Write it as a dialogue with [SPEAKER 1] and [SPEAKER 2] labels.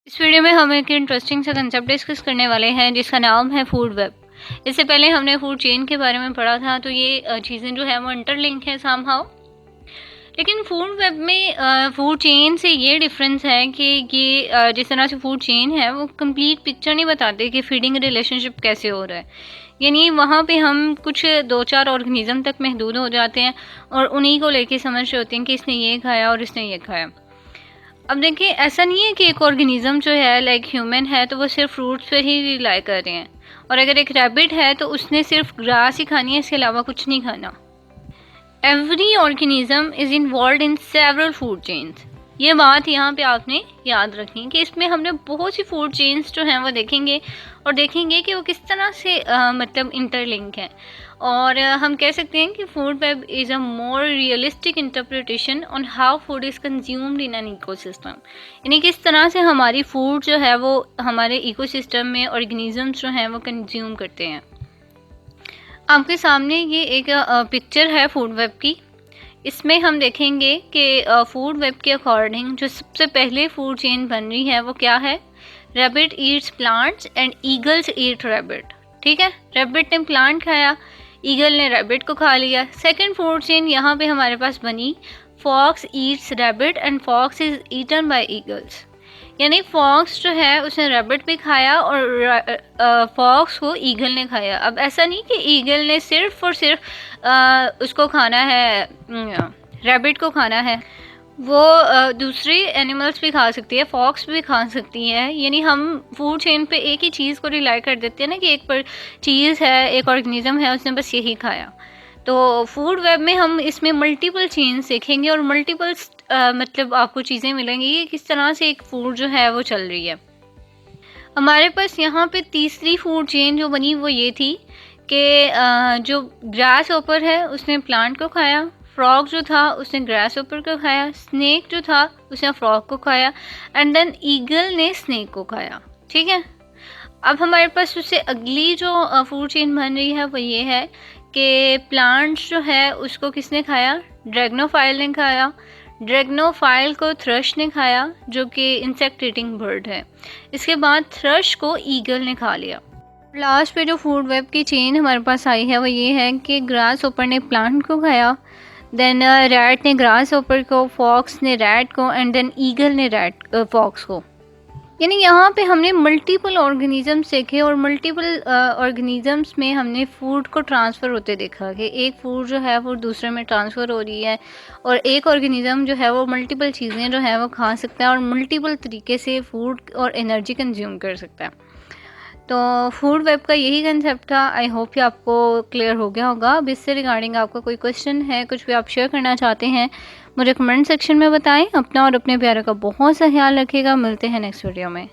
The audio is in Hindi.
[SPEAKER 1] इस वीडियो में हम एक इंटरेस्टिंग सा कंसेप्ट डिस्कस करने वाले हैं जिसका नाम है फूड वेब। इससे पहले हमने फूड चेन के बारे में पढ़ा था, तो ये चीज़ें जो है वो इंटरलिंक है समहाउ। लेकिन फूड वेब में फूड चेन से ये डिफरेंस है कि ये जिस तरह से फूड चेन है वो कंप्लीट पिक्चर नहीं बताते कि फीडिंग रिलेशनशिप कैसे हो रहा है। यानी वहाँ पे हम कुछ 2-4 ऑर्गेनिज्म तक महदूद हो जाते हैं और उन्हीं को लेके समझ रहे होते हैं कि इसने ये खाया और इसने ये खाया। अब देखिए, ऐसा नहीं है कि एक ऑर्गेनिज्म जो है लाइक ह्यूमन है तो वो सिर्फ फ्रूट्स पर ही रिलाई कर रहे हैं, और अगर एक रैबिट है तो उसने सिर्फ ग्रास ही खानी है, इसके अलावा कुछ नहीं खाना। Every organism is involve in several food chains. ये बात यहाँ पे आपने याद रखनी है कि इसमें हमने बहुत सी फूड चेन्स जो हैं वो देखेंगे और देखेंगे कि वो किस तरह से मतलब इंटरलिंक हैं। और हम कह सकते हैं कि food web is a more realistic interpretation on how food is consumed in an ecosystem. यानी किस तरह से हमारी फूड जो है वो हमारे इकोसिस्टम में ऑर्गेनिजम्स जो हैं वो कंज्यूम करते हैं। आपके सामने ये एक पिक्चर है फूड वेब की। इसमें हम देखेंगे कि फूड वेब के अकॉर्डिंग जो सबसे पहले फूड चेन बन रही है वो क्या है। Rabbit Yeats plants and eagles eat rabbit. ठीक है, रैबिट ने प्लांट खाया, ईगल ने रैबिट को खा लिया। सेकंड फूड चेन यहाँ पे हमारे पास bunny, fox eats rabbit and fox is eaten by eagles. यानी फॉक्स जो है उसने रैबिट भी खाया और फॉक्स को ईगल ने खाया। अब ऐसा नहीं कि ईगल ने सिर्फ और सिर्फ उसको खाना है, रैबिट को खाना है, वो दूसरे एनिमल्स भी खा सकती है, फॉक्स भी खा सकती है। यानी हम फूड चेन पे एक ही चीज़ को रिलाई कर देते हैं ना कि एक पर चीज़ है, एक ऑर्गेनिज्म है, उसने बस यही खाया। तो फूड वेब में हम इसमें मल्टीपल चेन्स देखेंगे और मल्टीपल मतलब आपको चीज़ें मिलेंगी कि किस तरह से एक फूड जो है वो चल रही है। हमारे पास यहाँ पे तीसरी फूड चेन जो बनी वो ये थी कि जो ग्रास ओपर है उसने प्लांट को खाया, फ्रॉग जो था उसने ग्रास ओपर को खाया, स्नेक जो था उसने फ्रॉग को खाया, एंड देन ईगल ने स्नेक को खाया। ठीक है, अब हमारे पास उससे अगली जो फूड चेन बन रही है वो ये है कि प्लांट्स जो है उसको किसने खाया, ड्रैगनोफाइल ने खाया। ड्रैगनोफाइल को थ्रश ने खाया जो कि इंसेक्ट ईटिंग बर्ड है। इसके बाद थ्रश को ईगल ने खा लिया। लास्ट पे जो फूड वेब की चेन हमारे पास आई है वो ये है कि ग्रास ओपर ने प्लांट को खाया, देन रैट ने ग्रास ओपर को, फॉक्स ने रैट को, एंड देन ईगल ने फॉक्स को। यानी यहाँ पे हमने मल्टीपल ऑर्गेनिजम्स देखे और मल्टीपल ऑर्गेनिजम्स में हमने फूड को ट्रांसफ़र होते देखा कि एक फूड जो है वो दूसरे में ट्रांसफ़र हो रही है, और एक ऑर्गेनिज्म जो है वो मल्टीपल चीज़ें जो है वो खा सकता है और मल्टीपल तरीके से फूड और एनर्जी कंज्यूम कर सकता है। तो फूड वेब का यही कंसेप्ट था। आई होप कि आपको क्लियर हो गया होगा। अब इससे रिगार्डिंग आपका कोई क्वेश्चन है, कुछ भी आप शेयर करना चाहते हैं, मुझे कमेंट सेक्शन में बताएं। अपना और अपने प्यारे का बहुत सा ख्याल रखिएगा। मिलते हैं नेक्स्ट वीडियो में।